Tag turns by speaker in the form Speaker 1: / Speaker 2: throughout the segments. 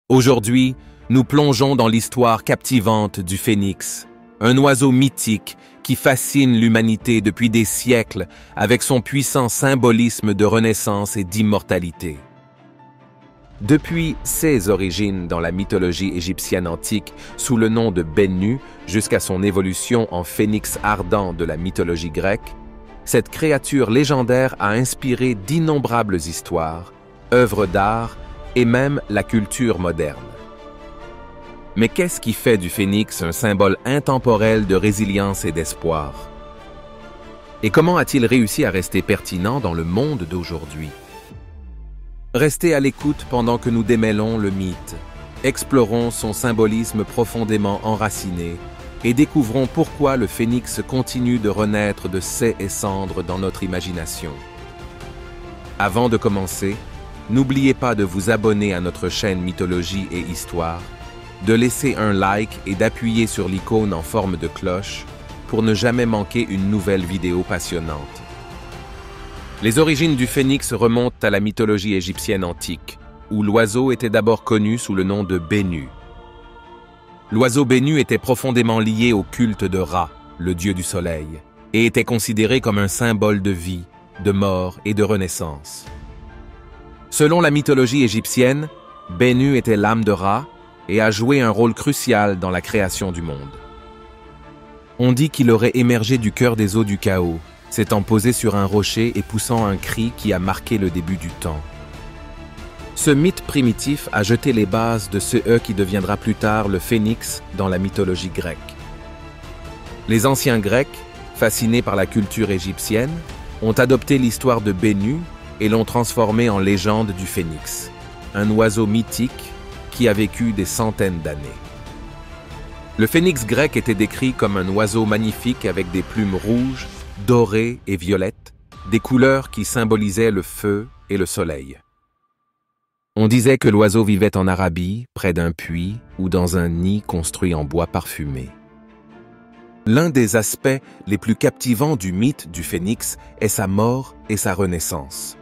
Speaker 1: Aujourd'hui, nous plongeons dans l'histoire captivante du phénix, un oiseau mythique qui fascine l'humanité depuis des siècles avec son puissant symbolisme de renaissance et d'immortalité. Depuis ses origines dans la mythologie égyptienne antique sous le nom de Bennu jusqu'à son évolution en phénix ardent de la mythologie grecque, cette créature légendaire a inspiré d'innombrables histoires, œuvres d'art et même la culture moderne. Mais qu'est-ce qui fait du phénix un symbole intemporel de résilience et d'espoir? Et comment a-t-il réussi à rester pertinent dans le monde d'aujourd'hui? Restez à l'écoute pendant que nous démêlons le mythe, explorons son symbolisme profondément enraciné et découvrons pourquoi le phénix continue de renaître de ses et cendres dans notre imagination. Avant de commencer, n'oubliez pas de vous abonner à notre chaîne Mythologie et Histoire, de laisser un like et d'appuyer sur l'icône en forme de cloche pour ne jamais manquer une nouvelle vidéo passionnante. Les origines du phénix remontent à la mythologie égyptienne antique, où l'oiseau était d'abord connu sous le nom de Bennu. L'oiseau Bennu était profondément lié au culte de Ra, le dieu du soleil, et était considéré comme un symbole de vie, de mort et de renaissance. Selon la mythologie égyptienne, Bennu était l'âme de Ra et a joué un rôle crucial dans la création du monde. On dit qu'il aurait émergé du cœur des eaux du chaos, s'étant posé sur un rocher et poussant un cri qui a marqué le début du temps. Ce mythe primitif a jeté les bases de ce qui deviendra plus tard le phénix dans la mythologie grecque. Les anciens Grecs, fascinés par la culture égyptienne, ont adopté l'histoire de Bennu et l'ont transformé en légende du phénix, un oiseau mythique qui a vécu des centaines d'années. Le phénix grec était décrit comme un oiseau magnifique avec des plumes rouges, dorées et violettes, des couleurs qui symbolisaient le feu et le soleil. On disait que l'oiseau vivait en Arabie, près d'un puits ou dans un nid construit en bois parfumé. L'un des aspects les plus captivants du mythe du phénix est sa mort et sa renaissance.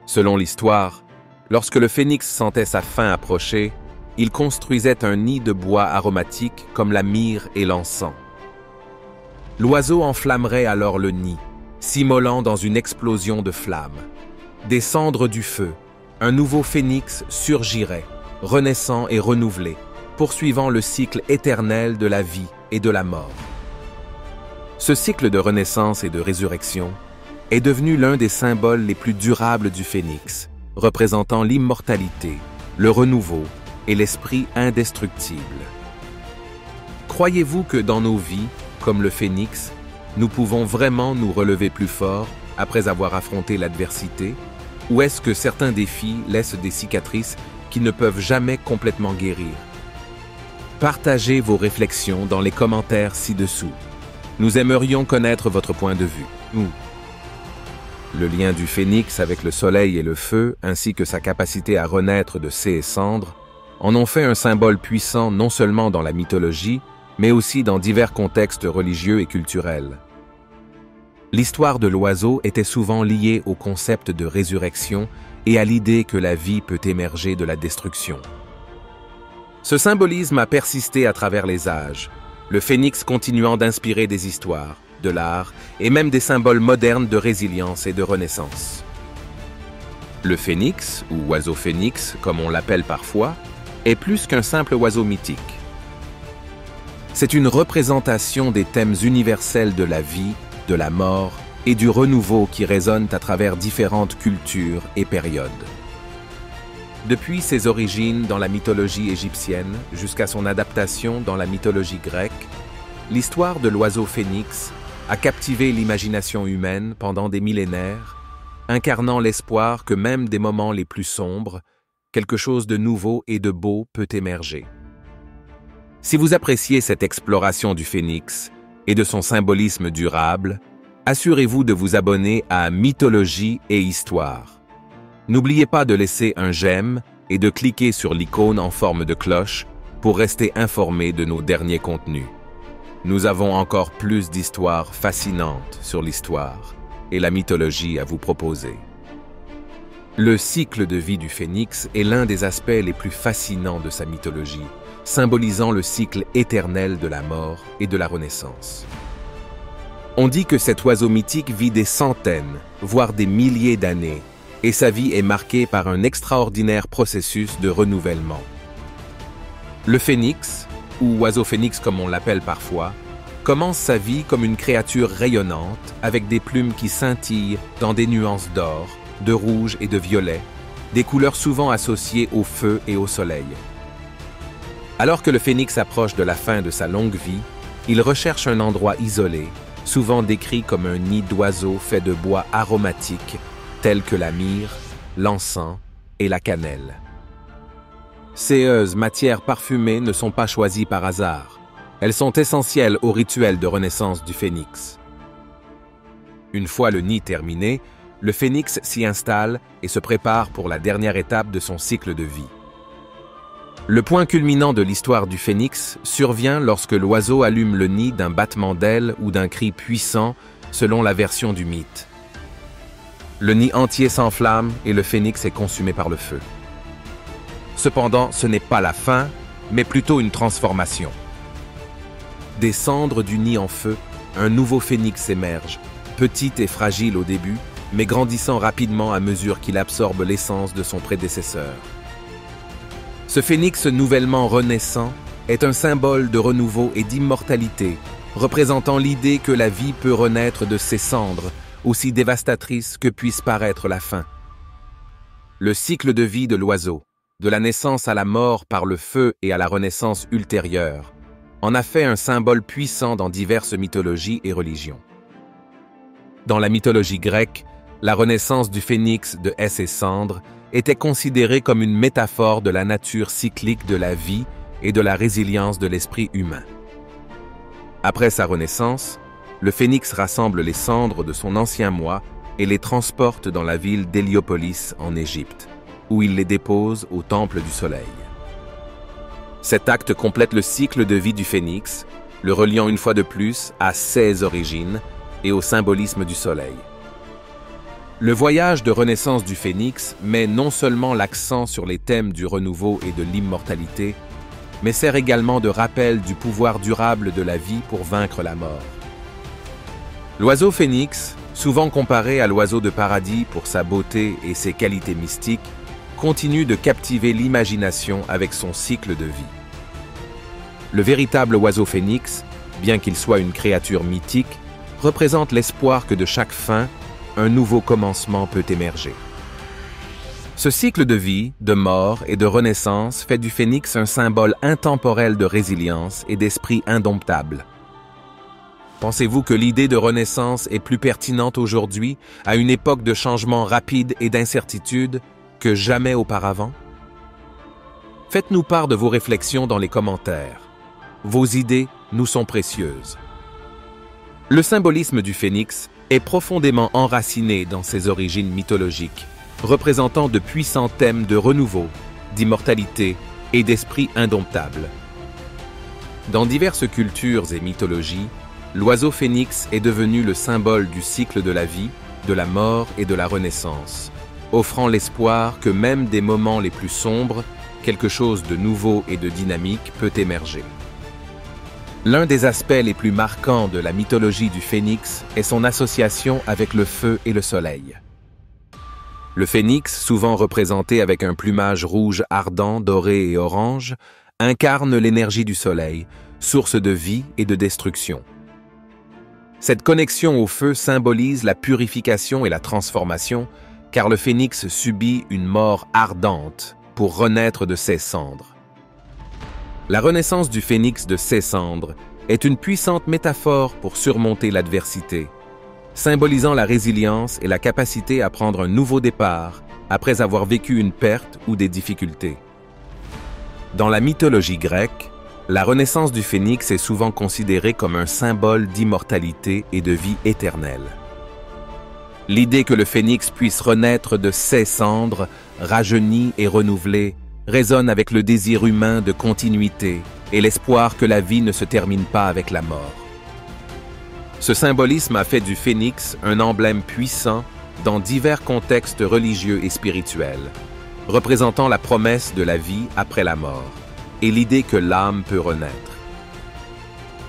Speaker 1: Selon l'histoire, lorsque le phénix sentait sa fin approcher, il construisait un nid de bois aromatique comme la myrrhe et l'encens. L'oiseau enflammerait alors le nid, s'immolant dans une explosion de flammes. Des cendres du feu, un nouveau phénix surgirait, renaissant et renouvelé, poursuivant le cycle éternel de la vie et de la mort. Ce cycle de renaissance et de résurrection est devenu l'un des symboles les plus durables du phénix, représentant l'immortalité, le renouveau et l'esprit indestructible. Croyez-vous que dans nos vies, comme le phénix, nous pouvons vraiment nous relever plus fort après avoir affronté l'adversité, ou est-ce que certains défis laissent des cicatrices qui ne peuvent jamais complètement guérir? Partagez vos réflexions dans les commentaires ci-dessous. Nous aimerions connaître votre point de vue. Le lien du phénix avec le soleil et le feu, ainsi que sa capacité à renaître de ses cendres, en ont fait un symbole puissant non seulement dans la mythologie, mais aussi dans divers contextes religieux et culturels. L'histoire de l'oiseau était souvent liée au concept de résurrection et à l'idée que la vie peut émerger de la destruction. Ce symbolisme a persisté à travers les âges, le phénix continuant d'inspirer des histoires, de l'art et même des symboles modernes de résilience et de renaissance. Le phénix, ou oiseau phénix comme on l'appelle parfois, est plus qu'un simple oiseau mythique. C'est une représentation des thèmes universels de la vie, de la mort et du renouveau qui résonnent à travers différentes cultures et périodes. Depuis ses origines dans la mythologie égyptienne jusqu'à son adaptation dans la mythologie grecque, l'histoire de l'oiseau phénix a captivé l'imagination humaine pendant des millénaires, incarnant l'espoir que même des moments les plus sombres, quelque chose de nouveau et de beau peut émerger. Si vous appréciez cette exploration du phénix et de son symbolisme durable, assurez-vous de vous abonner à Mythologie et Histoire. N'oubliez pas de laisser un j'aime et de cliquer sur l'icône en forme de cloche pour rester informé de nos derniers contenus. Nous avons encore plus d'histoires fascinantes sur l'histoire et la mythologie à vous proposer. Le cycle de vie du phénix est l'un des aspects les plus fascinants de sa mythologie, symbolisant le cycle éternel de la mort et de la renaissance. On dit que cet oiseau mythique vit des centaines, voire des milliers d'années, et sa vie est marquée par un extraordinaire processus de renouvellement. Le phénix, ou oiseau phénix comme on l'appelle parfois, commence sa vie comme une créature rayonnante, avec des plumes qui scintillent dans des nuances d'or, de rouge et de violet, des couleurs souvent associées au feu et au soleil. Alors que le phénix approche de la fin de sa longue vie, il recherche un endroit isolé, souvent décrit comme un nid d'oiseaux fait de bois aromatiques, tels que la myrrhe, l'encens et la cannelle. Ces matières parfumées ne sont pas choisies par hasard. Elles sont essentielles au rituel de renaissance du phénix. Une fois le nid terminé, le phénix s'y installe et se prépare pour la dernière étape de son cycle de vie. Le point culminant de l'histoire du phénix survient lorsque l'oiseau allume le nid d'un battement d'ailes ou d'un cri puissant, selon la version du mythe. Le nid entier s'enflamme et le phénix est consumé par le feu. Cependant, ce n'est pas la fin, mais plutôt une transformation. Des cendres du nid en feu, un nouveau phénix émerge, petit et fragile au début, mais grandissant rapidement à mesure qu'il absorbe l'essence de son prédécesseur. Ce phénix nouvellement renaissant est un symbole de renouveau et d'immortalité, représentant l'idée que la vie peut renaître de ses cendres, aussi dévastatrice que puisse paraître la fin. Le cycle de vie de l'oiseau, de la naissance à la mort par le feu et à la renaissance ultérieure, en a fait un symbole puissant dans diverses mythologies et religions. Dans la mythologie grecque, la renaissance du phénix de ses cendres était considérée comme une métaphore de la nature cyclique de la vie et de la résilience de l'esprit humain. Après sa renaissance, le phénix rassemble les cendres de son ancien moi et les transporte dans la ville d'Héliopolis en Égypte, où il les dépose au temple du soleil. Cet acte complète le cycle de vie du phénix, le reliant une fois de plus à ses origines et au symbolisme du soleil. Le voyage de renaissance du phénix met non seulement l'accent sur les thèmes du renouveau et de l'immortalité, mais sert également de rappel du pouvoir durable de la vie pour vaincre la mort. L'oiseau phénix, souvent comparé à l'oiseau de paradis pour sa beauté et ses qualités mystiques, continue de captiver l'imagination avec son cycle de vie. Le véritable oiseau phénix, bien qu'il soit une créature mythique, représente l'espoir que de chaque fin, un nouveau commencement peut émerger. Ce cycle de vie, de mort et de renaissance fait du phénix un symbole intemporel de résilience et d'esprit indomptable. Pensez-vous que l'idée de renaissance est plus pertinente aujourd'hui, à une époque de changement rapide et d'incertitude, que jamais auparavant? Faites-nous part de vos réflexions dans les commentaires. Vos idées nous sont précieuses. Le symbolisme du phénix est profondément enraciné dans ses origines mythologiques, représentant de puissants thèmes de renouveau, d'immortalité et d'esprit indomptable. Dans diverses cultures et mythologies, l'oiseau phénix est devenu le symbole du cycle de la vie, de la mort et de la renaissance, offrant l'espoir que même des moments les plus sombres, quelque chose de nouveau et de dynamique peut émerger. L'un des aspects les plus marquants de la mythologie du phénix est son association avec le feu et le soleil. Le phénix, souvent représenté avec un plumage rouge ardent, doré et orange, incarne l'énergie du soleil, source de vie et de destruction. Cette connexion au feu symbolise la purification et la transformation, car le phénix subit une mort ardente pour renaître de ses cendres. La renaissance du phénix de ses cendres est une puissante métaphore pour surmonter l'adversité, symbolisant la résilience et la capacité à prendre un nouveau départ après avoir vécu une perte ou des difficultés. Dans la mythologie grecque, la renaissance du phénix est souvent considérée comme un symbole d'immortalité et de vie éternelle. L'idée que le phénix puisse renaître de ses cendres, rajeuni et renouvelé, résonne avec le désir humain de continuité et l'espoir que la vie ne se termine pas avec la mort. Ce symbolisme a fait du phénix un emblème puissant, dans divers contextes religieux et spirituels, représentant la promesse de la vie après la mort et l'idée que l'âme peut renaître.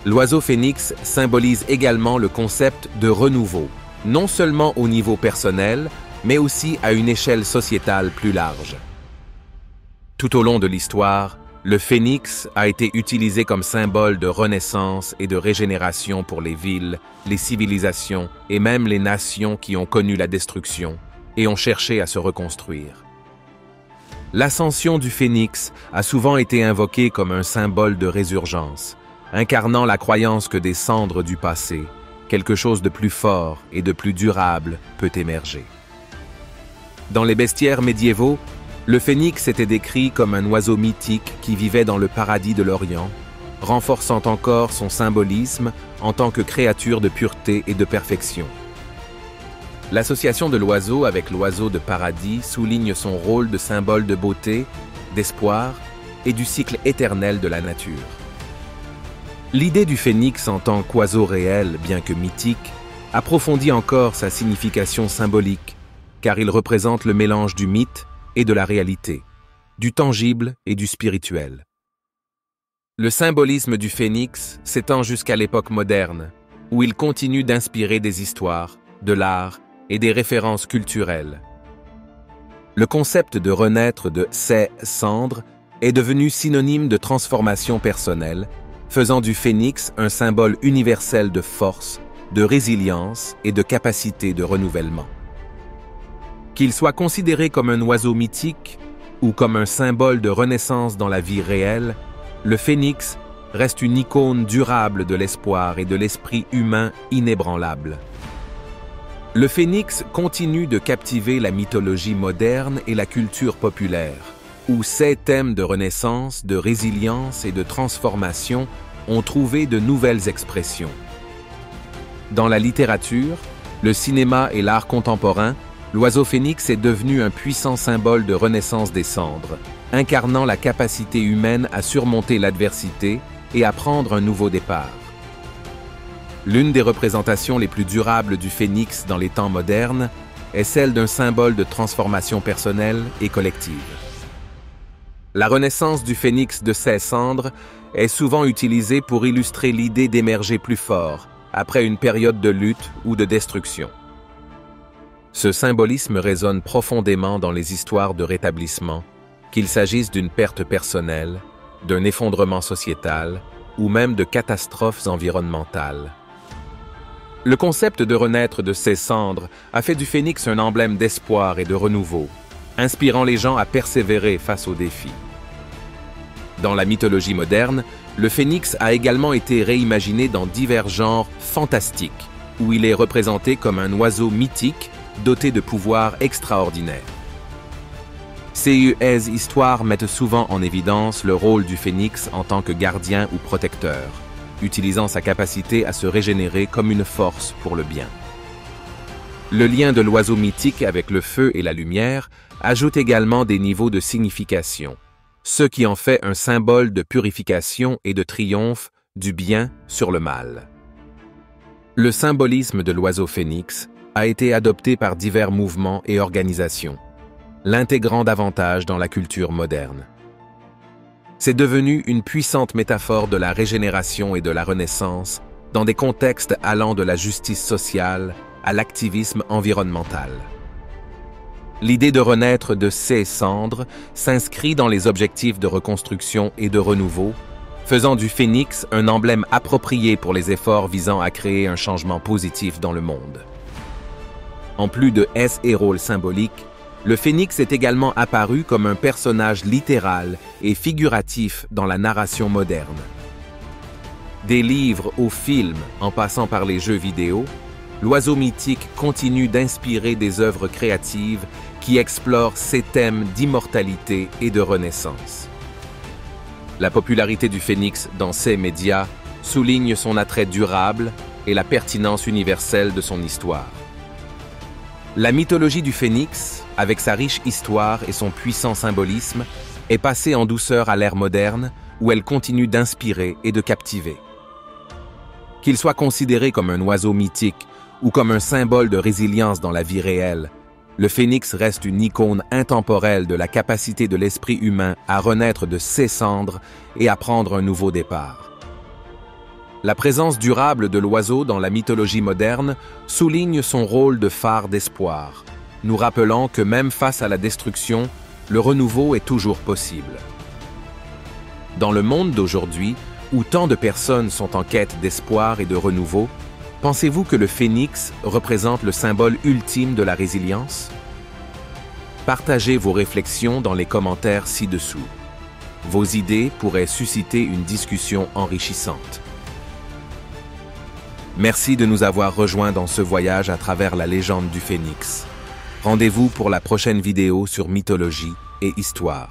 Speaker 1: L'oiseau phénix symbolise également le concept de renouveau, non seulement au niveau personnel, mais aussi à une échelle sociétale plus large. Tout au long de l'histoire, le phénix a été utilisé comme symbole de renaissance et de régénération pour les villes, les civilisations et même les nations qui ont connu la destruction et ont cherché à se reconstruire. L'ascension du phénix a souvent été invoquée comme un symbole de résurgence, incarnant la croyance que des cendres du passé, quelque chose de plus fort et de plus durable peut émerger. Dans les bestiaires médiévaux, le phénix était décrit comme un oiseau mythique qui vivait dans le paradis de l'Orient, renforçant encore son symbolisme en tant que créature de pureté et de perfection. L'association de l'oiseau avec l'oiseau de paradis souligne son rôle de symbole de beauté, d'espoir et du cycle éternel de la nature. L'idée du phénix en tant qu'oiseau réel, bien que mythique, approfondit encore sa signification symbolique, car il représente le mélange du mythe et de la réalité, du tangible et du spirituel. Le symbolisme du phénix s'étend jusqu'à l'époque moderne, où il continue d'inspirer des histoires, de l'art et des références culturelles. Le concept de renaître de ses cendres est devenu synonyme de transformation personnelle, faisant du phénix un symbole universel de force, de résilience et de capacité de renouvellement. Qu'il soit considéré comme un oiseau mythique ou comme un symbole de renaissance dans la vie réelle, le phénix reste une icône durable de l'espoir et de l'esprit humain inébranlable. Le phénix continue de captiver la mythologie moderne et la culture populaire, où ces thèmes de renaissance, de résilience et de transformation ont trouvé de nouvelles expressions. Dans la littérature, le cinéma et l'art contemporain, l'oiseau phénix est devenu un puissant symbole de renaissance des cendres, incarnant la capacité humaine à surmonter l'adversité et à prendre un nouveau départ. L'une des représentations les plus durables du phénix dans les temps modernes est celle d'un symbole de transformation personnelle et collective. La renaissance du phénix de ses cendres est souvent utilisée pour illustrer l'idée d'émerger plus fort après une période de lutte ou de destruction. Ce symbolisme résonne profondément dans les histoires de rétablissement, qu'il s'agisse d'une perte personnelle, d'un effondrement sociétal ou même de catastrophes environnementales. Le concept de renaître de ses cendres a fait du phénix un emblème d'espoir et de renouveau, inspirant les gens à persévérer face aux défis. Dans la mythologie moderne, le phénix a également été réimaginé dans divers genres fantastiques, où il est représenté comme un oiseau mythique doté de pouvoirs extraordinaires. Ces histoires mettent souvent en évidence le rôle du phénix en tant que gardien ou protecteur, utilisant sa capacité à se régénérer comme une force pour le bien. Le lien de l'oiseau mythique avec le feu et la lumière ajoute également des niveaux de signification, ce qui en fait un symbole de purification et de triomphe du bien sur le mal. Le symbolisme de l'oiseau phénix a été adopté par divers mouvements et organisations, l'intégrant davantage dans la culture moderne. C'est devenu une puissante métaphore de la régénération et de la renaissance dans des contextes allant de la justice sociale à l'activisme environnemental. L'idée de renaître de ses cendres s'inscrit dans les objectifs de reconstruction et de renouveau, faisant du phénix un emblème approprié pour les efforts visant à créer un changement positif dans le monde. En plus de ce rôle symbolique, le phénix est également apparu comme un personnage littéral et figuratif dans la narration moderne. Des livres aux films, en passant par les jeux vidéo, l'oiseau mythique continue d'inspirer des œuvres créatives qui explorent ces thèmes d'immortalité et de renaissance. La popularité du phénix dans ces médias souligne son attrait durable et la pertinence universelle de son histoire. La mythologie du phénix, avec sa riche histoire et son puissant symbolisme, est passée en douceur à l'ère moderne où elle continue d'inspirer et de captiver. Qu'il soit considéré comme un oiseau mythique ou comme un symbole de résilience dans la vie réelle, le phénix reste une icône intemporelle de la capacité de l'esprit humain à renaître de ses cendres et à prendre un nouveau départ. La présence durable de l'oiseau dans la mythologie moderne souligne son rôle de phare d'espoir, nous rappelant que même face à la destruction, le renouveau est toujours possible. Dans le monde d'aujourd'hui, où tant de personnes sont en quête d'espoir et de renouveau, pensez-vous que le phénix représente le symbole ultime de la résilience? Partagez vos réflexions dans les commentaires ci-dessous. Vos idées pourraient susciter une discussion enrichissante. Merci de nous avoir rejoints dans ce voyage à travers la légende du phénix. Rendez-vous pour la prochaine vidéo sur mythologie et histoire.